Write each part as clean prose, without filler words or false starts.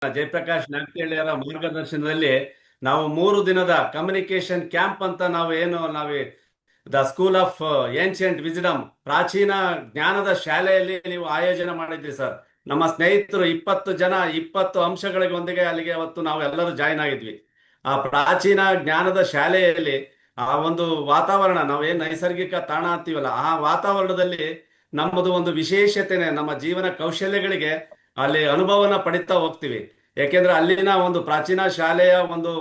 ಜಯಪ್ರಕಾಶ್ ನಾಗ್ತಿಹಳ್ಳಿಯವರ ಮಾರ್ಗದರ್ಶನದಲ್ಲಿ ನಾವು 3 ದಿನದ ಕಮ್ಯುನಿಕೇಶನ್ ಕ್ಯಾಂಪ್ ಅಂತ ನಾವು the school of ancient wisdom, ಪ್ರಾಚೀನ ಜ್ಞಾನದ ಶಾಲೆಯಲ್ಲಿ ನೀವು ಆಯೋಜನೆ ಮಾಡಿದ್ರಿ ಸರ್. ನಮ್ಮ ಸ್ನೇಹಿತರು 20 ಜನ 20 ಅಂಶಗಳಿಗೆ ಅಲ್ಲಿಗೆ ಅವತ್ತು ನಾವು ಎಲ್ಲರೂ ಜಾಯ್ನ್ ಆಗಿದ್ವಿ. ಆ ಪ್ರಾಚೀನ ಜ್ಞಾನದ ಶಾಲೆಯಲ್ಲಿ ಆ ಒಂದು ವಾತಾವರಣ, ನಾವೇನ್ ನೈಸರ್ಗಿಕ ತಾಣ ಅಂತೀವಲ್ಲ, ಆ ವಾತಾವರಣದಲ್ಲಿ ನಮ್ಮದು ಒಂದು ವಿಶೇಷತೆನೆ, ನಮ್ಮ ಜೀವನ ಕೌಶಲ್ಯಗಳಿಗೆ ಅಲ್ಲಿ ಅನುಭವನ ಪಡಿತಾ ಹೋಗ್ತೀವಿ. ಯಾಕೆಂದ್ರೆ ಅಲ್ಲಿನ ಒಂದು ಪ್ರಾಚೀನ ಶಾಲೆಯ ಒಂದು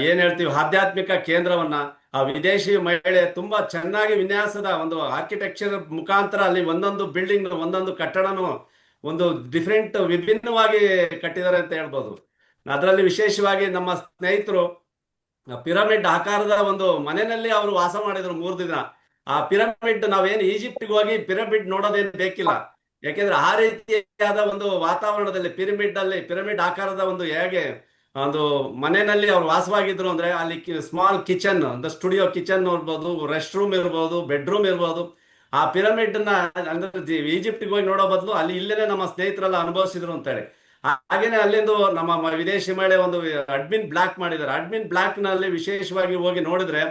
ಏನ್ ಹೇಳ್ತೀವಿ ಆಧ್ಯಾತ್ಮಿಕ ಕೇಂದ್ರವನ್ನ ಆ ವಿದೇಶಿ ಮಹಿಳೆ ತುಂಬಾ ಚೆನ್ನಾಗಿ ವಿನ್ಯಾಸದ ಒಂದು ಆರ್ಕಿಟೆಕ್ಚರ್ ಮುಖಾಂತರ ಅಲ್ಲಿ ಒಂದೊಂದು ಬಿಲ್ಡಿಂಗ್, ಒಂದೊಂದು ಕಟ್ಟಡನು ಒಂದು ಡಿಫ್ರೆಂಟ್ ವಿಭಿನ್ನವಾಗಿ ಕಟ್ಟಿದ್ದಾರೆ ಅಂತ ಹೇಳ್ಬೋದು. ಅದರಲ್ಲಿ ವಿಶೇಷವಾಗಿ ನಮ್ಮ ಸ್ನೇಹಿತರು ಪಿರಮಿಡ್ ಆಕಾರದ ಒಂದು ಮನೆಯಲ್ಲಿ ಅವರು ವಾಸ ಮಾಡಿದ್ರು 3 ದಿನ. ಆ ಪಿರಮಿಡ್, ನಾವೇನು ಈಜಿಪ್ಟ್ಗೆ ಹೋಗಿ ಪಿರಮಿಡ್ ನೋಡೋದೇನು ಬೇಕಿಲ್ಲ. ಯಾಕೆಂದ್ರೆ ಆ ರೀತಿಯಾದ ಒಂದು ವಾತಾವರಣದಲ್ಲಿ ಪಿರಮಿಡ್ ಆಕಾರದ ಒಂದು ಹೇಗೆ ಒಂದು ಮನೆಯಲ್ಲಿ ಅವ್ರು ವಾಸವಾಗಿದ್ರು ಅಂದ್ರೆ ಅಲ್ಲಿ ಸ್ಮಾಲ್ ಕಿಚನ್, ಒಂದು ಸ್ಟುಡಿಯೋ ಕಿಚನ್ ಇರ್ಬೋದು, ರೆಸ್ಟ್ ರೂಮ್ ಇರ್ಬೋದು, ಬೆಡ್ರೂಮ್ ಇರ್ಬೋದು. ಆ ಪಿರಮಿಡ್ ನ ಅಂದ್ರೆ ಈಜಿಪ್ಟ್ಗೆ ಹೋಗಿ ನೋಡೋ ಬದಲು ಅಲ್ಲಿ ಇಲ್ಲೇನೆ ನಮ್ಮ ಸ್ನೇಹಿತರೆಲ್ಲ ಅನುಭವಿಸಿದ್ರು ಅಂತ ಹೇಳಿ. ಹಾಗೇನೆ ಅಲ್ಲಿಂದು ನಮ್ಮ ವಿದೇಶಿ ಮಹಿಳೆ ಒಂದು ಅಡ್ಮಿನ್ ಬ್ಲಾಕ್ ಮಾಡಿದ್ದಾರೆ. ಅಡ್ಮಿನ್ ಬ್ಲಾಕ್ ನಲ್ಲಿ ವಿಶೇಷವಾಗಿ ಹೋಗಿ ನೋಡಿದ್ರೆ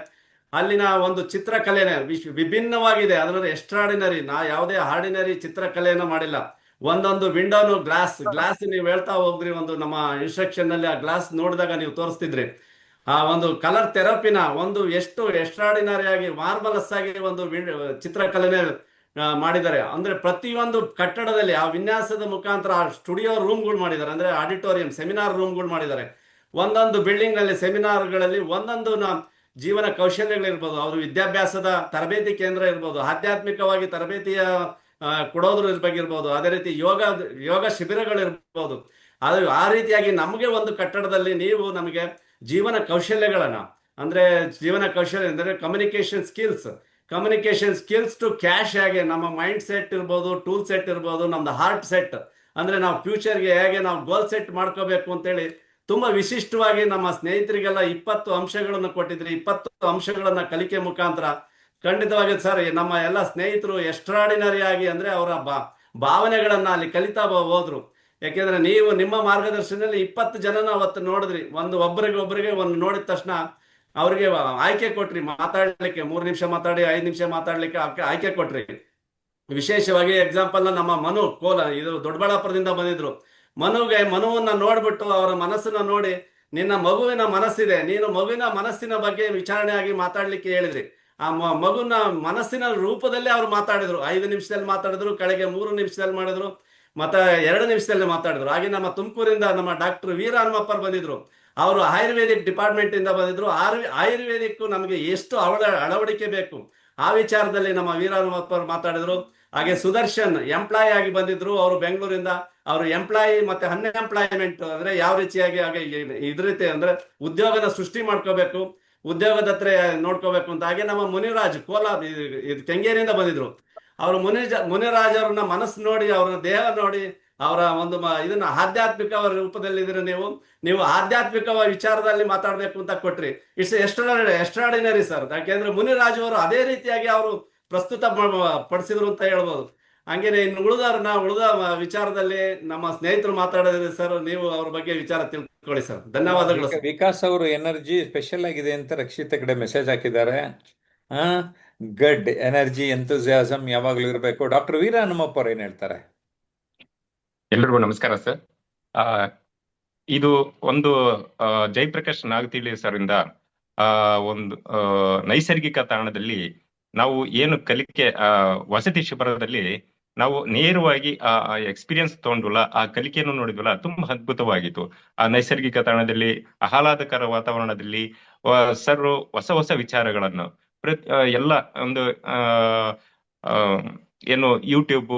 ಅಲ್ಲಿನ ಒಂದು ಚಿತ್ರಕಲೆನೇ ವಿಭಿನ್ನವಾಗಿದೆ. ಅದರಲ್ಲಿ ಎಕ್ಸ್ಟ್ರಾಡಿನರಿ, ನಾ ಯಾವುದೇ ಆರ್ಡಿನರಿ ಚಿತ್ರಕಲೆಯನ್ನು ಮಾಡಿಲ್ಲ. ಒಂದೊಂದು ವಿಂಡೋನು ಗ್ಲಾಸ್ ನೀವು ಹೇಳ್ತಾ ಹೋಗ್ರಿ, ಒಂದು ನಮ್ಮ ಇನ್ಸ್ಟ್ರಕ್ಷನ್ ನಲ್ಲಿ ಆ ಗ್ಲಾಸ್ ನೋಡಿದಾಗ ನೀವು ತೋರಿಸ್ತಿದ್ರಿ. ಆ ಒಂದು ಕಲರ್ ಥೆರಪಿನ ಒಂದು ಎಷ್ಟು ಎಕ್ಸ್ಟ್ರಾಡಿನರಿ ಆಗಿ ಮಾರ್ಬಲಸ್ ಆಗಿ ಒಂದು ಚಿತ್ರಕಲೆನೇ ಮಾಡಿದ್ದಾರೆ. ಅಂದ್ರೆ ಪ್ರತಿಯೊಂದು ಕಟ್ಟಡದಲ್ಲಿ ಆ ವಿನ್ಯಾಸದ ಮುಖಾಂತರ ಆ ಸ್ಟುಡಿಯೋ ರೂಮ್ಗಳು ಮಾಡಿದ್ದಾರೆ, ಅಂದ್ರೆ ಆಡಿಟೋರಿಯಂ, ಸೆಮಿನಾರ್ ರೂಮ್ಗಳು ಮಾಡಿದ್ದಾರೆ. ಒಂದೊಂದು ಬಿಲ್ಡಿಂಗ್ ನಲ್ಲಿ ಸೆಮಿನಾರ್ಗಳಲ್ಲಿ ಒಂದೊಂದು ಜೀವನ ಕೌಶಲ್ಯಗಳಿರ್ಬೋದು, ಅವರು ವಿದ್ಯಾಭ್ಯಾಸದ ತರಬೇತಿ ಕೇಂದ್ರ ಇರ್ಬೋದು, ಆಧ್ಯಾತ್ಮಿಕವಾಗಿ ತರಬೇತಿಯ ಕೊಡೋದ್ರ ಬಗ್ಗೆ ಇರ್ಬೋದು, ಅದೇ ರೀತಿ ಯೋಗ ಶಿಬಿರಗಳಿರ್ಬೋದು. ಅದು ಆ ರೀತಿಯಾಗಿ ನಮಗೆ ಒಂದು ಕಟ್ಟಡದಲ್ಲಿ ನೀವು ನಮಗೆ ಜೀವನ ಕೌಶಲ್ಯಗಳನ್ನ, ಅಂದ್ರೆ ಜೀವನ ಕೌಶಲ್ಯ ಅಂದರೆ ಕಮ್ಯುನಿಕೇಶನ್ ಸ್ಕಿಲ್ಸ್ ಟು ಕ್ಯಾಶ್, ಹೇಗೆ ನಮ್ಮ ಮೈಂಡ್ ಸೆಟ್ ಇರ್ಬೋದು, ಟೂಲ್ ಸೆಟ್ ಇರ್ಬೋದು, ನಮ್ದು ಹಾರ್ಟ್ ಸೆಟ್, ಅಂದ್ರೆ ನಾವು ಫ್ಯೂಚರ್ಗೆ ಹೇಗೆ ನಾವು ಗೋಲ್ ಸೆಟ್ ಮಾಡ್ಕೋಬೇಕು ಅಂತೇಳಿ ತುಂಬಾ ವಿಶಿಷ್ಟವಾಗಿ ನಮ್ಮ ಸ್ನೇಹಿತರಿಗೆಲ್ಲ 20 ಅಂಶಗಳನ್ನು ಕೊಟ್ಟಿದ್ರಿ. 20 ಅಂಶಗಳನ್ನ ಕಲಿಕೆ ಮುಖಾಂತರ ಖಂಡಿತವಾಗಿ ಸರ್ ನಮ್ಮ ಎಲ್ಲ ಸ್ನೇಹಿತರು ಎಕ್ಸ್ಟ್ರಾಡಿನರಿ ಆಗಿ, ಅಂದ್ರೆ ಅವರ ಭಾವನೆಗಳನ್ನ ಅಲ್ಲಿ ಕಲಿತಾ ಹೋದ್ರು. ಯಾಕೆಂದ್ರೆ ನೀವು ನಿಮ್ಮ ಮಾರ್ಗದರ್ಶನದಲ್ಲಿ 20 ಜನನ ಅವತ್ತು ನೋಡಿದ್ರಿ. ಒಬ್ಬರಿಗೆ ಒಂದು ನೋಡಿದ ತಕ್ಷಣ ಅವ್ರಿಗೆ ಆಯ್ಕೆ ಕೊಟ್ರಿ ಮಾತಾಡ್ಲಿಕ್ಕೆ, 3 ನಿಮಿಷ ಮಾತಾಡಿ 5 ನಿಮಿಷ ಮಾತಾಡ್ಲಿಕ್ಕೆ ಆಯ್ಕೆ ಕೊಟ್ರಿ. ವಿಶೇಷವಾಗಿ ಎಕ್ಸಾಂಪಲ್ ನಮ್ಮ ಮನು ಕೋಲ, ಇದು ದೊಡ್ಡಬಳ್ಳಾಪುರದಿಂದ ಬಂದಿದ್ರು. ಮನುವನ್ನ ನೋಡ್ಬಿಟ್ಟು ಅವರ ಮನಸ್ಸನ್ನ ನೋಡಿ, ನಿನ್ನ ಮಗುವಿನ ಮನಸ್ಸಿದೆ, ನೀನು ಮಗುವಿನ ಮನಸ್ಸಿನ ಬಗ್ಗೆ ವಿಚಾರಣೆ ಆಗಿ ಮಾತಾಡ್ಲಿಕ್ಕೆ ಹೇಳಿದ್ರಿ. ಆ ಮಗುನ ಮನಸ್ಸಿನ ರೂಪದಲ್ಲಿ ಅವ್ರು ಮಾತಾಡಿದ್ರು. 5 ನಿಮಿಷದಲ್ಲಿ ಮಾತಾಡಿದ್ರು, ಕಡೆಗೆ 3 ನಿಮಿಷದಲ್ಲಿ ಮಾಡಿದ್ರು, ಮತ್ತೆ 2 ನಿಮಿಷದಲ್ಲಿ ಮಾತಾಡಿದ್ರು. ಹಾಗೆ ನಮ್ಮ ತುಮಕೂರಿಂದ ನಮ್ಮ ಡಾಕ್ಟರ್ ವೀರ ಹನುಮಪ್ಪರ್ ಬಂದಿದ್ರು. ಅವರು ಆಯುರ್ವೇದಿಕ್ ಡಿಪಾರ್ಟ್ಮೆಂಟ್ ಇಂದ ಬಂದಿದ್ರು. ಆಯುರ್ವೇದಿಕ್ ನಮಗೆ ಎಷ್ಟು ಅಳವಡಿಕೆ ಬೇಕು ಆ ವಿಚಾರದಲ್ಲಿ ನಮ್ಮ ವೀರ ಹನುಮಪ್ಪರ್ ಮಾತಾಡಿದ್ರು. ಹಾಗೆ ಸುದರ್ಶನ್ ಎಂಪ್ಲಾಯಿ ಆಗಿ ಬಂದಿದ್ರು ಅವರು ಬೆಂಗಳೂರಿಂದ. ಅವರು ಎಂಪ್ಲಾಯಿ ಮತ್ತೆ ಅನ್ಎಂಪ್ಲಾಯ್ಮೆಂಟ್ ಅಂದ್ರೆ ಯಾವ ರೀತಿಯಾಗಿ ಹಾಗೆ ಇದ್ರ ರೀತಿ ಅಂದ್ರೆ ಉದ್ಯೋಗನ ಸೃಷ್ಟಿ ಮಾಡ್ಕೋಬೇಕು, ಉದ್ಯೋಗದ ಹತ್ರ ನೋಡ್ಕೋಬೇಕು ಅಂತ. ಹಾಗೆ ನಮ್ಮ ಮುನಿರಾಜ್ ಕೆಂಗೇರಿಯಿಂದ ಬಂದಿದ್ರು. ಅವರು ಮುನಿರಾಜ್ ಅವ್ರನ್ನ ಮನಸ್ಸು ನೋಡಿ, ಅವ್ರ ದೇಹ ನೋಡಿ, ಅವರ ಒಂದು ಇದನ್ನ ಆಧ್ಯಾತ್ಮಿಕ ರೂಪದಲ್ಲಿ ಇದ್ರೆ ನೀವು ಆಧ್ಯಾತ್ಮಿಕ ವಿಚಾರದಲ್ಲಿ ಮಾತಾಡ್ಬೇಕು ಅಂತ ಕೊಟ್ರಿ. It's extraordinary sir. ಯಾಕೆಂದ್ರೆ ಮುನಿರಾಜ್ ಅವರು ಅದೇ ರೀತಿಯಾಗಿ ಅವರು ಪ್ರಸ್ತುತ ಪಡಿಸಿದ್ರು ಅಂತ ಹೇಳ್ಬೋದು. ಹಂಗೇನೆ ಇನ್ನು ಉಳಿದ ವಿಚಾರದಲ್ಲಿ ನಮ್ಮ ಸ್ನೇಹಿತರು ಮಾತಾಡಿದ್ರೆ ಸರ್, ನೀವು ಅವ್ರ ಬಗ್ಗೆ ವಿಚಾರ ತಿಳ್ಕೊಳ್ಳಿ ಸರ್. ಧನ್ಯವಾದಗಳು ಸರ್. ವಿಕಾಸ್ ಅವರು ಎನರ್ಜಿ ಸ್ಪೆಷಲ್ ಆಗಿದೆ ಅಂತ ರಕ್ಷಿತ ಕಡೆ ಮೆಸೇಜ್ ಹಾಕಿದ್ದಾರೆ. ಗಡ್ ಎನರ್ಜಿ ಎಂಥೂಸಿಯಾಸಮ್ ಯಾವಾಗ್ಲೂ ಇರಬೇಕು. ಡಾಕ್ಟರ್ ವೀರ ಹನುಮಪ್ಪ ಅವ್ರು ಏನ್ ಹೇಳ್ತಾರೆ? ಎಲ್ರಿಗೂ ನಮಸ್ಕಾರ ಸರ್. ಇದು ಒಂದು ಜಯಪ್ರಕಾಶ್ ನಾಗತಿಹಳ್ಳಿ ಸರ್ ಇಂದ ಒಂದು ನೈಸರ್ಗಿಕ ತಾಣದಲ್ಲಿ ನಾವು ಏನು ಕಲಿಕೆ ವಸತಿ ಶಿಬಿರದಲ್ಲಿ ನಾವು ನೇರವಾಗಿ ಆ ಎಕ್ಸ್ಪೀರಿಯನ್ಸ್ ತಗೊಂಡ್ವಲ್ಲ, ಆ ಕಲಿಕೆಯನ್ನು ನೋಡಿದ್ವಲ್ಲ, ತುಂಬಾ ಅದ್ಭುತವಾಗಿತ್ತು. ಆ ನೈಸರ್ಗಿಕ ತಾಣದಲ್ಲಿ ಆಹ್ಲಾದಕರ ವಾತಾವರಣದಲ್ಲಿ ಸರ್ ಹೊಸ ವಿಚಾರಗಳನ್ನು ಎಲ್ಲ ಒಂದು ಏನು ಯೂಟ್ಯೂಬ್,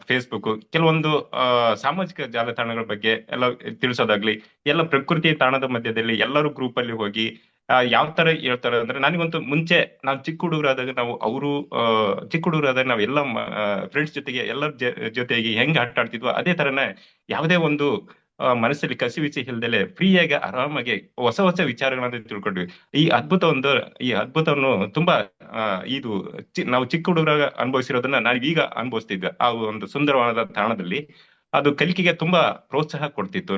ಫೇಸ್ಬುಕ್, ಕೆಲವೊಂದು ಸಾಮಾಜಿಕ ಜಾಲತಾಣಗಳ ಬಗ್ಗೆ ಎಲ್ಲ ತಿಳಿಸೋದಾಗ್ಲಿ, ಎಲ್ಲ ಪ್ರಕೃತಿ ತಾಣದ ಮಧ್ಯದಲ್ಲಿ ಎಲ್ಲರೂ ಗ್ರೂಪ್ ಅಲ್ಲಿ ಹೋಗಿ ಯಾವ ತರ ಹೇಳ್ತಾರೆ ಅಂದ್ರೆ, ನನಗಂತೂ ಮುಂಚೆ ನಾವು ಚಿಕ್ಕ ಹುಡುಗರಾದಾಗ ನಾವೆಲ್ಲ ಫ್ರೆಂಡ್ಸ್ ಜೊತೆಗೆ ಎಲ್ಲರ ಜೊತೆಗೆ ಹೆಂಗ್ ಆಟ ಆಡ್ತಿದ್ವೋ ಅದೇ ತರನೇ ಯಾವುದೇ ಒಂದು ಮನಸ್ಸಲ್ಲಿ ಕಸಿವಿಸಿ ಇಲ್ದಲೆ ಫ್ರೀಯಾಗಿ ಆರಾಮಾಗಿ ಹೊಸ ವಿಚಾರಗಳನ್ನ ತಿಳ್ಕೊಂಡ್ವಿ. ಈ ಅದ್ಭುತವನ್ನು ತುಂಬಾ ಇದು ನಾವು ಚಿಕ್ಕ ಹುಡುಗರಾಗ ಅನುಭವಿಸಿರೋದನ್ನ ನಾವೀಗ ಅನುಭವಿಸ್ತಿದ್ವಿ ಆ ಒಂದು ಸುಂದರವಾದ ತಾಣದಲ್ಲಿ. ಅದು ಕಲಿಕೆಗೆ ತುಂಬಾ ಪ್ರೋತ್ಸಾಹ ಕೊಡ್ತಿತ್ತು.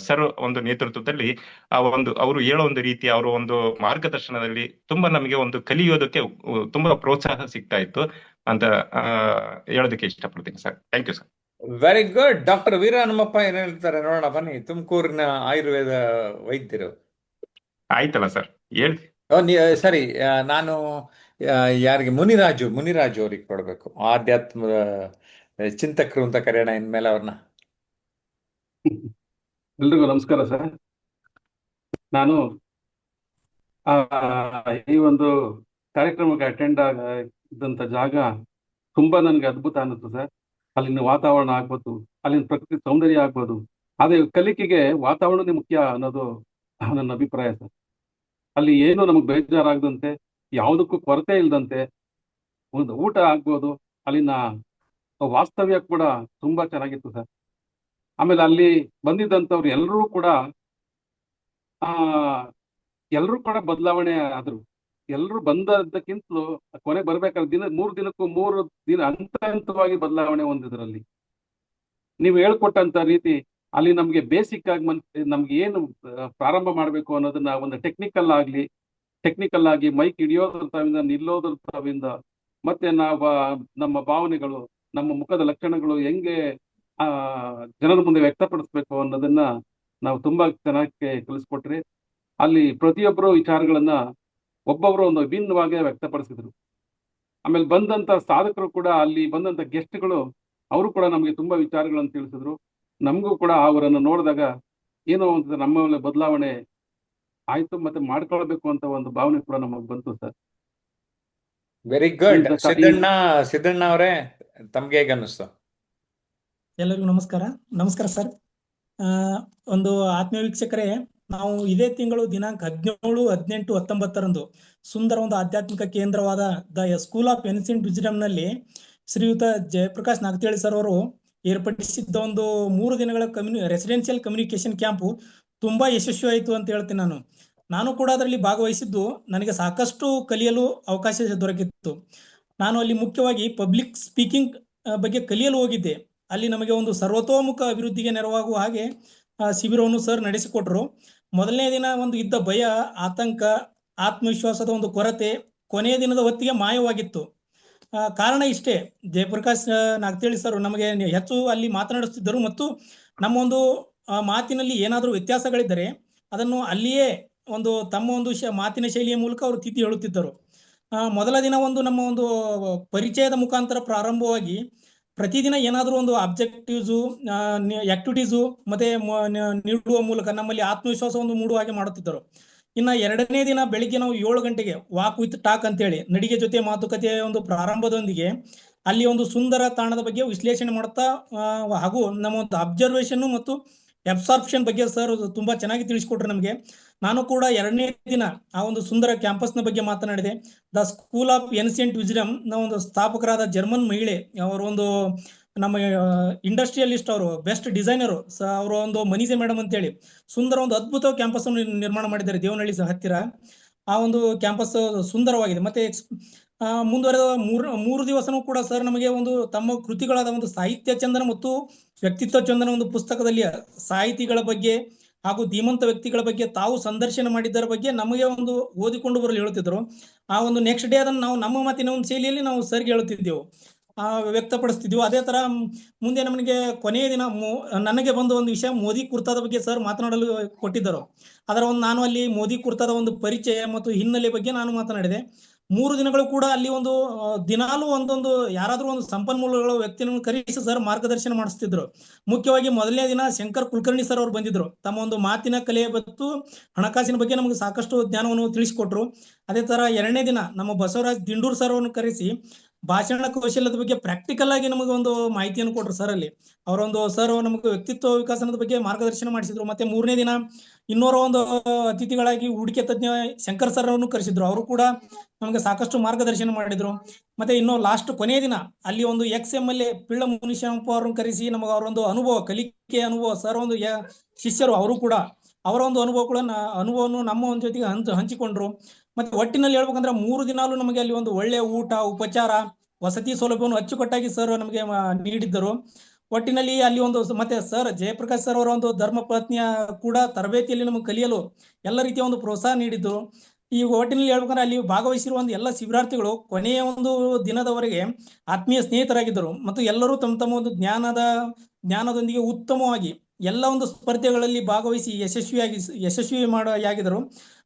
ಸರ್ ಒಂದು ನೇತೃತ್ವದಲ್ಲಿ ಆ ಒಂದು ಅವರು ಹೇಳೋ ಒಂದು ರೀತಿ, ಅವರ ಒಂದು ಮಾರ್ಗದರ್ಶನದಲ್ಲಿ ತುಂಬಾ ನಮಗೆ ಒಂದು ಕಲಿಯೋದಕ್ಕೆ ತುಂಬಾ ಪ್ರೋತ್ಸಾಹ ಸಿಗ್ತಾ ಇತ್ತು ಅಂತ ಆ, ಹೇಳೋದಕ್ಕೆ ಇಷ್ಟಪಡ್ತೀನಿ sir. Thank you sir. Very good. Doctor Veera Hanumappa ಏನ್ ಹೇಳ್ತಾರೆ ನೋಡೋಣ, ಬನ್ನಿ. ತುಮಕೂರಿನ ಆಯುರ್ವೇದ ವೈದ್ಯರು. ಆಯ್ತಲ್ಲ ಸರ್, ಹೇಳಿ. ಸರಿ, ನಾನು ಯಾರಿಗೆ ಮುನಿರಾಜು ಅವ್ರಿಗೆ ಕೊಡಬೇಕು. ಆಧ್ಯಾತ್ಮದ ಚಿಂತಕರು ಅಂತ ಕರೆಯೋಣ ಇನ್ಮೇಲೆ ಅವ್ರನ್ನ. ಎಲ್ರಿಗೂ ನಮಸ್ಕಾರ ಸರ್. ನಾನು ಆ, ಈ ಒಂದು ಕಾರ್ಯಕ್ರಮಕ್ಕೆ ಅಟೆಂಡ್ ಆಗಿದ್ದಂಥ ಜಾಗ ತುಂಬಾ ನನಗೆ ಅದ್ಭುತ ಅನ್ನಿಸ್ತು ಸರ್. ಅಲ್ಲಿನ ವಾತಾವರಣ ಆಗ್ಬೋದು, ಅಲ್ಲಿನ ಪ್ರಕೃತಿ ಸೌಂದರ್ಯ ಆಗ್ಬೋದು, ಅದೇ ಕಲಿಕೆಗೆ ವಾತಾವರಣನೇ ಮುಖ್ಯ ಅನ್ನೋದು ನನ್ನ ಅಭಿಪ್ರಾಯ ಸರ್. ಅಲ್ಲಿ ಏನು ನಮಗೆ ಬೇಜಾರಾಗದಂತೆ, ಯಾವುದಕ್ಕೂ ಕೊರತೆ ಇಲ್ಲದಂತೆ ಒಂದು ಊಟ ಆಗ್ಬೋದು, ಅಲ್ಲಿನ ವಾಸ್ತವ್ಯ ಕೂಡ ತುಂಬಾ ಚೆನ್ನಾಗಿತ್ತು ಸರ್. ಆಮೇಲೆ ಅಲ್ಲಿ ಬಂದಿದ್ದಂಥವ್ರು ಆ ಎಲ್ಲರೂ ಕೂಡ ಬದಲಾವಣೆ ಆದ್ರು. ಎಲ್ಲರೂ ಬಂದದ್ದಕ್ಕಿಂತಲೂ ಕೊನೆ ಬರ್ಬೇಕಾದ್ರೆ 3 ದಿನಕ್ಕೂ 3 ದಿನ ಹಂತ ಹಂತವಾಗಿ ಬದಲಾವಣೆ ಹೊಂದಿದ್ರಲ್ಲಿ. ನೀವು ಹೇಳ್ಕೊಟ್ಟಂತ ರೀತಿ ಅಲ್ಲಿ ನಮ್ಗೆ ಬೇಸಿಕ್ ಆಗಿ ನಮ್ಗೆ ಏನು ಪ್ರಾರಂಭ ಮಾಡಬೇಕು ಅನ್ನೋದನ್ನ ಒಂದು ಟೆಕ್ನಿಕಲ್ ಆಗಿ ಮೈಕ್ ಹಿಡಿಯೋದ್ರವಿಂದ ನಿಲ್ಲೋದ್ರವಿಂದ, ಮತ್ತೆ ನಮ್ಮ ಭಾವನೆಗಳು, ನಮ್ಮ ಮುಖದ ಲಕ್ಷಣಗಳು ಹೆಂಗೆ ಜನರ ಮುಂದೆ ವ್ಯಕ್ತಪಡಿಸ್ಬೇಕು ಅನ್ನೋದನ್ನ ನಾವು ತುಂಬಾ ಚೆನ್ನಾಗಿ ಕಲಿಸ್ಕೊಟ್ರಿ. ಅಲ್ಲಿ ಪ್ರತಿಯೊಬ್ಬರು ವಿಚಾರಗಳನ್ನ ಒಬ್ಬೊಬ್ರು ಒಂದು ವಿಭಿನ್ನವಾಗಿ ವ್ಯಕ್ತಪಡಿಸಿದ್ರು. ಆಮೇಲೆ ಬಂದಂತ ಸಾಧಕರು ಕೂಡ, ಅಲ್ಲಿ ಬಂದಂತ ಗೆಸ್ಟ್ಗಳು ಅವರು ಕೂಡ ನಮಗೆ ತುಂಬಾ ವಿಚಾರಗಳನ್ನು ತಿಳಿಸಿದ್ರು. ನಮಗೂ ಕೂಡ ಅವರನ್ನು ನೋಡಿದಾಗ ಏನೋ ಒಂದು ನಮ್ಮ ಮೇಲೆ ಬದಲಾವಣೆ ಆಯ್ತು, ಮತ್ತೆ ಮಾಡ್ಕೊಳ್ಬೇಕು ಅಂತ ಒಂದು ಭಾವನೆ ಕೂಡ ನಮಗೆ ಬಂತು ಸರ್. Very good. ಸಿದ್ದಣ್ಣ ಅವರೇ, ತಮ್ಗೆ ಹೇಗೆ ಅನ್ನಿಸ್ತು? ಎಲ್ಲರಿಗೂ ನಮಸ್ಕಾರ. ನಮಸ್ಕಾರ ಸರ್. ಒಂದು ಆತ್ಮೀಯ ವೀಕ್ಷಕರೇ, ನಾವು ಇದೇ ತಿಂಗಳು ದಿನಾಂಕ 17, 18, 19ರಂದು ಸುಂದರ ಒಂದು ಆಧ್ಯಾತ್ಮಿಕ ಕೇಂದ್ರವಾದ the school of ancient wisdom ನಲ್ಲಿ ಶ್ರೀಯುತ ಜಯಪ್ರಕಾಶ್ ನಾಗತಿಹಳ್ಳಿ ಸರ್ ಅವರು ಏರ್ಪಡಿಸಿದ್ದ ಒಂದು 3 ದಿನಗಳ ರೆಸಿಡೆನ್ಷಿಯಲ್ ಕಮ್ಯುನಿಕೇಶನ್ ಕ್ಯಾಂಪು ತುಂಬಾ ಯಶಸ್ವಿಯಾಯಿತು ಅಂತ ಹೇಳ್ತೀನಿ. ನಾನು ಕೂಡ ಅದರಲ್ಲಿ ಭಾಗವಹಿಸಿದ್ದು ನನಗೆ ಸಾಕಷ್ಟು ಕಲಿಯಲು ಅವಕಾಶ ದೊರಕಿತ್ತು. ನಾನು ಅಲ್ಲಿ ಮುಖ್ಯವಾಗಿ ಪಬ್ಲಿಕ್ ಸ್ಪೀಕಿಂಗ್ ಬಗ್ಗೆ ಕಲಿಯಲು ಹೋಗಿದ್ದೆ. ಅಲ್ಲಿ ನಮಗೆ ಒಂದು ಸರ್ವತೋಮುಖ ಅಭಿವೃದ್ಧಿಗೆ ನೆರವಾಗುವ ಹಾಗೆ ಶಿಬಿರವನ್ನು ಸರ್ ನಡೆಸಿಕೊಟ್ರು. ಮೊದಲನೇ ದಿನ ಒಂದು ಇದ್ದ ಭಯ, ಆತಂಕ, ಆತ್ಮವಿಶ್ವಾಸದ ಒಂದು ಕೊರತೆ ಕೊನೆಯ ದಿನದ ಹೊತ್ತಿಗೆ ಮಾಯವಾಗಿತ್ತು. ಕಾರಣ ಇಷ್ಟೇ, ಜಯಪ್ರಕಾಶ್ ನಾಗತಿಹಳ್ಳಿ ಸರ್ ನಮಗೆ ಹೆಚ್ಚು ಅಲ್ಲಿ ಮಾತನಾಡಿಸ್ತಿದ್ದರು ಮತ್ತು ನಮ್ಮ ಒಂದು ಮಾತಿನಲ್ಲಿ ಏನಾದರೂ ವ್ಯತ್ಯಾಸಗಳಿದ್ದರೆ ಅದನ್ನು ಅಲ್ಲಿಯೇ ಒಂದು ತಮ್ಮ ಒಂದು ಮಾತಿನ ಶೈಲಿಯ ಮೂಲಕ ಅವರು ತಿದ್ದಿ ಹೇಳುತ್ತಿದ್ದರು. ಮೊದಲ ದಿನ ನಮ್ಮ ಒಂದು ಪರಿಚಯದ ಮುಖಾಂತರ ಪ್ರಾರಂಭವಾಗಿ ಪ್ರತಿದಿನ ಏನಾದರೂ ಒಂದು ಆಬ್ಜೆಕ್ಟಿವ್ಸು, ಆಕ್ಟಿವಿಟೀಸು ಮತ್ತೆ ನೀಡುವ ಮೂಲಕ ನಮ್ಮಲ್ಲಿ ಆತ್ಮವಿಶ್ವಾಸವನ್ನು ಮೂಡುವ ಹಾಗೆ ಮಾಡುತ್ತಿದ್ದರು. ಇನ್ನು 2ನೇ ದಿನ ಬೆಳಿಗ್ಗೆ ನಾವು 7 ಗಂಟೆಗೆ ವಾಕ್ ವಿತ್ ಟಾಕ್ ಅಂತೇಳಿ ನಡಿಗೆ ಜೊತೆ ಮಾತುಕತೆಯ ಒಂದು ಪ್ರಾರಂಭದೊಂದಿಗೆ ಅಲ್ಲಿ ಒಂದು ಸುಂದರ ತಾಣದ ಬಗ್ಗೆ ವಿಶ್ಲೇಷಣೆ ಮಾಡುತ್ತಾ ಹಾಗೂ ನಮ್ಮ ಒಂದು ಅಬ್ಸರ್ವೇಷನ್ ಮತ್ತು ಅಬ್ಸಾರ್ಪ್ಷನ್ ಬಗ್ಗೆ ಸರ್ ತುಂಬಾ ಚೆನ್ನಾಗಿ ತಿಳಿಸಿಕೊಟ್ರು ನಮಗೆ. ನಾನು ಕೂಡ 2ನೇ ದಿನ ಆ ಒಂದು ಸುಂದರ ಕ್ಯಾಂಪಸ್ನ ಬಗ್ಗೆ ಮಾತನಾಡಿದೆ. The school of ancient wisdom ನ ಒಂದು ಸ್ಥಾಪಕರಾದ ಜರ್ಮನ್ ಮಹಿಳೆ, ಅವರು ಒಂದು ನಮ್ಮ ಇಂಡಸ್ಟ್ರಿಯಲಿಸ್ಟ್, ಅವರು ಬೆಸ್ಟ್ ಡಿಸೈನರು, ಅವರು ಒಂದು ಮನೀಸೆ ಮೇಡಮ್ ಅಂತೇಳಿ ಸುಂದರ ಒಂದು ಅದ್ಭುತ ಕ್ಯಾಂಪಸ್ ಅನ್ನು ನಿರ್ಮಾಣ ಮಾಡಿದ್ದಾರೆ ದೇವನಹಳ್ಳಿ ಹತ್ತಿರ. ಆ ಒಂದು ಕ್ಯಾಂಪಸ್ ಸುಂದರವಾಗಿದೆ. ಮತ್ತೆ ಮುಂದುವರೆದ 3 ದಿವಸನೂ ಕೂಡ ಸರ್ ನಮಗೆ ಒಂದು ತಮ್ಮ ಕೃತಿಗಳಾದ ಒಂದು ಸಾಹಿತ್ಯ ಚಂದನ ಮತ್ತು ವ್ಯಕ್ತಿತ್ವ ಚಂದನ ಒಂದು ಪುಸ್ತಕದಲ್ಲಿ ಸಾಹಿತಿಗಳ ಬಗ್ಗೆ ಹಾಗೂ ಧೀಮಂತ ವ್ಯಕ್ತಿಗಳ ಬಗ್ಗೆ ತಾವು ಸಂದರ್ಶನ ಮಾಡಿದ್ದರ ಬಗ್ಗೆ ನಮಗೆ ಒಂದು ಓದಿಕೊಂಡು ಬರಲು ಹೇಳುತ್ತಿದ್ದರು. ಆ ಒಂದು ನೆಕ್ಸ್ಟ್ ಡೇ ಅದನ್ನು ನಾವು ನಮ್ಮ ಮಾತಿನ ಒಂದು ಶೈಲಿಯಲ್ಲಿ ನಾವು ಸರ್ಗೆ ಹೇಳುತ್ತಿದ್ದೆವು, ವ್ಯಕ್ತಪಡಿಸ್ತಿದ್ವಿ. ಅದೇ ತರ ಮುಂದೆ ನಮಗೆ ಕೊನೆಯ ದಿನ ನನಗೆ ಬಂದ ಒಂದು ವಿಷಯ, ಮೋದಿ ಕುರ್ತಾದ ಬಗ್ಗೆ ಸರ್ ಮಾತನಾಡಲು ಕೊಟ್ಟಿದ್ದರು. ಅದರ ಒಂದು ನಾನು ಅಲ್ಲಿ ಮೋದಿ ಕುರ್ತಾದ ಒಂದು ಪರಿಚಯ ಮತ್ತು ಹಿನ್ನೆಲೆ ಬಗ್ಗೆ ನಾನು ಮಾತನಾಡಿದೆ. 3 ದಿನಗಳು ಕೂಡ ಅಲ್ಲಿ ಒಂದು ದಿನಾಲೂ ಒಂದೊಂದು ಯಾರಾದ್ರೂ ಒಂದು ಸಂಪನ್ಮೂಲಗಳ ವ್ಯಕ್ತಿಯನ್ನು ಕರೆಸಿ ಸರ್ ಮಾರ್ಗದರ್ಶನ ಮಾಡಿಸ್ತಿದ್ರು. ಮುಖ್ಯವಾಗಿ ಮೊದಲನೇ ದಿನ ಶಂಕರ್ ಕುಲಕರ್ಣಿ ಸರ್ ಅವರು ಬಂದಿದ್ರು. ತಮ್ಮ ಒಂದು ಮಾತಿನ ಕಲೆಯ ಮತ್ತು ಹಣಕಾಸಿನ ಬಗ್ಗೆ ನಮಗೆ ಸಾಕಷ್ಟು ಜ್ಞಾನವನ್ನು ತಿಳಿಸಿಕೊಟ್ರು. ಅದೇ ತರ 2ನೇ ದಿನ ನಮ್ಮ ಬಸವರಾಜ್ ದಿಂಡೂರ್ ಸರ್ ಅವರನ್ನು ಕರೆಸಿ ಭಾಷಣ ಕೌಶಲ್ಯದ ಬಗ್ಗೆ ಪ್ರಾಕ್ಟಿಕಲ್ ಆಗಿ ನಮಗೆ ಒಂದು ಮಾಹಿತಿಯನ್ನು ಕೊಟ್ಟರು ಸರ್. ಅಲ್ಲಿ ಅವರೊಂದು ಸರ್ ನಮಗೆ ವ್ಯಕ್ತಿತ್ವ ವಿಕಾಸನದ ಬಗ್ಗೆ ಮಾರ್ಗದರ್ಶನ ಮಾಡಿಸಿದ್ರು. ಮತ್ತೆ 3ನೇ ದಿನ ಇನ್ನೋರ ಒಂದು ಅತಿಥಿಗಳಾಗಿ ಹೂಡಿಕೆ ತಜ್ಞ ಶಂಕರ್ ಸರ್ ಅವರನ್ನು ಕರೆಸಿದ್ರು. ಅವರು ಕೂಡ ನಮಗೆ ಸಾಕಷ್ಟು ಮಾರ್ಗದರ್ಶನ ಮಾಡಿದ್ರು. ಮತ್ತೆ ಇನ್ನು ಲಾಸ್ಟ್ ಕೊನೆಯ ದಿನ ಅಲ್ಲಿ ಒಂದು XMLA ಪಿಳ್ಳ ಮುನಿಶಂಪ ಅವರನ್ನು ಕರೆಸಿ ನಮಗೆ ಅವರೊಂದು ಅನುಭವ, ಕಲಿಕೆ ಅನುಭವ, ಸರ್ ಒಂದು ಶಿಷ್ಯರು, ಅವರು ಕೂಡ ಅವರ ಒಂದು ಅನುಭವವನ್ನು ನಮ್ಮ ಒಂದು ಜೊತೆಗೆ ಹಂಚಿಕೊಂಡ್ರು. ಮತ್ತೆ ಒಟ್ಟಿನಲ್ಲಿ ಹೇಳ್ಬೇಕಂದ್ರೆ 3 ದಿನಾಲೂ ನಮಗೆ ಅಲ್ಲಿ ಒಂದು ಒಳ್ಳೆಯ ಊಟ, ಉಪಚಾರ, ವಸತಿ ಸೌಲಭ್ಯವನ್ನು ಅಚ್ಚುಕಟ್ಟಾಗಿ ಸರ್ ನಮಗೆ ನೀಡಿದ್ದರು. ಒಟ್ಟಿನಲ್ಲಿ ಅಲ್ಲಿ ಒಂದು ಮತ್ತೆ ಸರ್ ಜಯಪ್ರಕಾಶ್ ಸರ್ ಅವರ ಒಂದು ಧರ್ಮ ಪತ್ನಿಯ ಕೂಡ ತರಬೇತಿಯಲ್ಲಿ ನಮಗೆ ಕಲಿಯಲು ಎಲ್ಲ ರೀತಿಯ ಒಂದು ಪ್ರೋತ್ಸಾಹ ನೀಡಿದ್ದು. ಈ ಒಟ್ಟಿನಲ್ಲಿ ಹೇಳ್ಬೇಕಂದ್ರೆ ಅಲ್ಲಿ ಭಾಗವಹಿಸಿರುವ ಒಂದು ಎಲ್ಲ ಶಿಬಿರಾರ್ಥಿಗಳು ಕೊನೆಯ ಒಂದು ದಿನದವರೆಗೆ ಆತ್ಮೀಯ ಸ್ನೇಹಿತರಾಗಿದ್ದರು ಮತ್ತು ಎಲ್ಲರೂ ತಮ್ಮ ತಮ್ಮ ಒಂದು ಜ್ಞಾನದೊಂದಿಗೆ ಉತ್ತಮವಾಗಿ ಎಲ್ಲ ಒಂದು ಸ್ಪರ್ಧೆಗಳಲ್ಲಿ ಭಾಗವಹಿಸಿ ಯಶಸ್ವಿ ಆಗಿದರು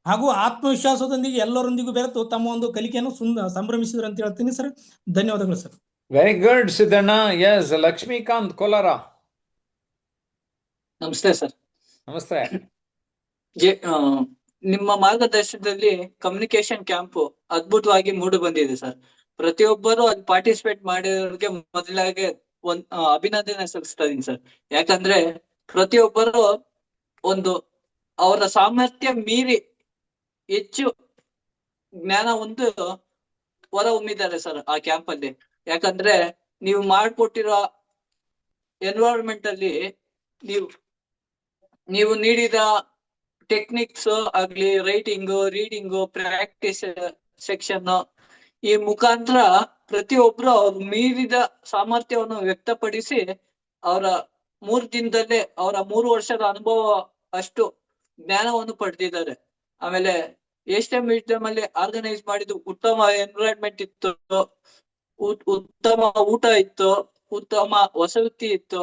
ಹಾಗೂ ಆತ್ಮವಿಶ್ವಾಸದೊಂದಿಗೆ ಎಲ್ಲರೊಂದಿಗೂ ಬೆರೆತು ತಮ್ಮ ಒಂದು ಕಲಿಕೆಯನ್ನು ಸಂಭ್ರಮಿಸಿದ್ರು ಅಂತ ಹೇಳ್ತೀನಿ ಸರ್. ಧನ್ಯವಾದಗಳು sir. Very good Siddanna. Yes, Lakshmikanth Kolar. ನಮಸ್ತೆ ಸರ್. ನಮಸ್ತೆ. ನಿಮ್ಮ ಮಾರ್ಗದರ್ಶನದಲ್ಲಿ ಕಮ್ಯುನಿಕೇಶನ್ ಕ್ಯಾಂಪ್ ಅದ್ಭುತವಾಗಿ ಮೂಡಿ ಬಂದಿದೆ ಸರ್. ಪ್ರತಿಯೊಬ್ಬರು ಅಲ್ಲಿ ಪಾರ್ಟಿಸಿಪೇಟ್ ಮಾಡಿರೋರಿಗೆ ಮೊದಲಾಗಿ ಅಭಿನಂದನೆ ಸಲ್ಲಿಸ್ತಾ ಇದೀನಿ ಸರ್. ಯಾಕಂದ್ರೆ ಪ್ರತಿಯೊಬ್ಬರು ಒಂದು ಅವರ ಸಾಮರ್ಥ್ಯ ಮೀರಿ ಹೆಚ್ಚು ಜ್ಞಾನ ಒಂದು ಹೊರ ಹೊಮ್ಮಿದ್ದಾರೆ ಸರ್ ಆ ಕ್ಯಾಂಪ್ ಅಲ್ಲಿ. ಯಾಕಂದ್ರೆ ನೀವು ಮಾಡ್ಕೊಟ್ಟಿರೋ ಎನ್ವೈರನ್ಮೆಂಟ್ ಅಲ್ಲಿ ನೀವು ನೀಡಿದ ಟೆಕ್ನಿಕ್ಸ್ ಆಗ್ಲಿ, ರೈಟಿಂಗು, ರೀಡಿಂಗು, ಪ್ರಾಕ್ಟೀಸ್ ಸೆಕ್ಷನ್ ಈ ಮುಖಾಂತರ ಪ್ರತಿಯೊಬ್ರು ಅವ್ರು ಮೀರಿದ ಸಾಮರ್ಥ್ಯವನ್ನು ವ್ಯಕ್ತಪಡಿಸಿ ಅವರ 3 ದಿನದಲ್ಲೇ ಅವರ 3 ವರ್ಷದ ಅನುಭವ ಅಷ್ಟು ಜ್ಞಾನವನ್ನು ಪಡೆದಿದ್ದಾರೆ. ಆಮೇಲೆ ಏಷ್ಯನ್ ಮ್ಯೂಸಿಯಂ ಅಲ್ಲಿ ಆರ್ಗನೈಸ್ ಮಾಡಿದ್ದು ಉತ್ತಮ ಎನ್ವಿರಾನ್ಮೆಂಟ್ ಇತ್ತು, ಉತ್ತಮ ಊಟ ಇತ್ತು, ಉತ್ತಮ ವಸತಿ ಇತ್ತು.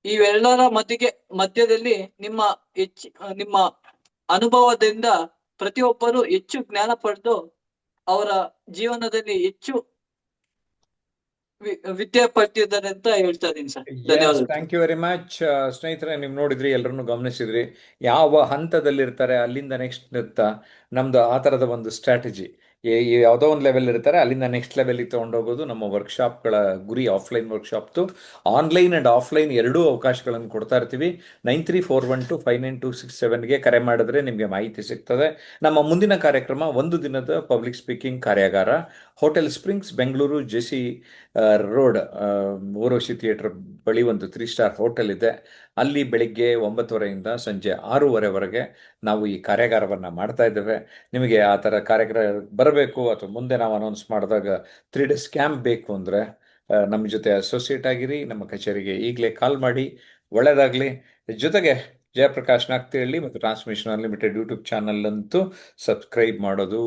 ಇವೆಲ್ಲರ ಮಧ್ಯದಲ್ಲಿ ನಿಮ್ಮ ಅನುಭವದಿಂದ ಪ್ರತಿಯೊಬ್ಬರು ಹೆಚ್ಚು ಜ್ಞಾನ ಪಡೆದು ಅವರ ಜೀವನದಲ್ಲಿ ಹೆಚ್ಚು ವಿದ್ಯೆ ಪಡೆದಿದ್ದಾರೆ ಅಂತ ಹೇಳ್ತಾ ಇದೀನಿ ಸರ್. ಧನ್ಯವಾದ. Thank you very much. ಸ್ನೇಹಿತರೆ, ನೀವು ನೋಡಿದ್ರಿ, ಎಲ್ಲರನ್ನು ಗಮನಿಸಿದ್ರಿ. ಯಾವ ಹಂತದಲ್ಲಿರ್ತಾರೆ ಅಲ್ಲಿಂದ ನೆಕ್ಸ್ಟ್ ನಮ್ದು ಆ ಥರದ ಒಂದು ಸ್ಟ್ರಾಟಜಿ. ಯಾವುದೋ ಒಂದು ಲೆವೆಲ್ ಇರ್ತಾರೆ, ಅಲ್ಲಿಂದ ನೆಕ್ಸ್ಟ್ ಲೆವೆಲ್ಗೆ ತೊಗೊಂಡೋಗೋದು ನಮ್ಮ ವರ್ಕ್ಶಾಪ್ಗಳ ಗುರಿ. ಆಫ್ಲೈನ್ ವರ್ಕ್ಶಾಪ್ತು ಆನ್ಲೈನ್ ಆ್ಯಂಡ್ ಆಫ್ಲೈನ್ ಎರಡೂ ಅವಕಾಶಗಳನ್ನು ಕೊಡ್ತಾ ಇರ್ತೀವಿ. 9341259267ಗೆ ಕರೆ ಮಾಡಿದ್ರೆ ನಿಮಗೆ ಮಾಹಿತಿ ಸಿಗ್ತದೆ. ನಮ್ಮ ಮುಂದಿನ ಕಾರ್ಯಕ್ರಮ 1 ದಿನದ ಪಬ್ಲಿಕ್ ಸ್ಪೀಕಿಂಗ್ ಕಾರ್ಯಾಗಾರ. Hotel springs, Bengaluru, JC road, Urvashi theatre ಬಳಿ ಒಂದು 3 ಸ್ಟಾರ್ ಹೋಟೆಲ್ ಇದೆ. ಅಲ್ಲಿ ಬೆಳಿಗ್ಗೆ 9:30ಯಿಂದ ಸಂಜೆ 6:30ವರೆಗೆ ನಾವು ಈ ಕಾರ್ಯಾಗಾರವನ್ನು ಮಾಡ್ತಾ ಇದ್ದೇವೆ. ನಿಮಗೆ ಆ ಥರ ಕಾರ್ಯಾಗಾರ ಬರಬೇಕು ಅಥವಾ ಮುಂದೆ ನಾವು ಅನೌನ್ಸ್ ಮಾಡಿದಾಗ 3 ಡೇಸ್ ಕ್ಯಾಂಪ್ ಬೇಕು ಅಂದರೆ ನಮ್ಮ ಜೊತೆ ಅಸೋಸಿಯೇಟ್ ಆಗಿರಿ. ನಮ್ಮ ಕಚೇರಿಗೆ ಈಗಲೇ ಕಾಲ್ ಮಾಡಿ. ಒಳ್ಳೆಯದಾಗಲಿ. ಜೊತೆಗೆ ಜಯಪ್ರಕಾಶ್ ನಾಗ್ತಿಹಳ್ಳಿ ಮತ್ತು ಟ್ರಾನ್ಸ್ಮಿಷನ್ ಅನ್ಲಿಮಿಟೆಡ್ ಯೂಟ್ಯೂಬ್ ಚಾನಲ್ ಅಂತೂ ಸಬ್ಸ್ಕ್ರೈಬ್ ಮಾಡೋದು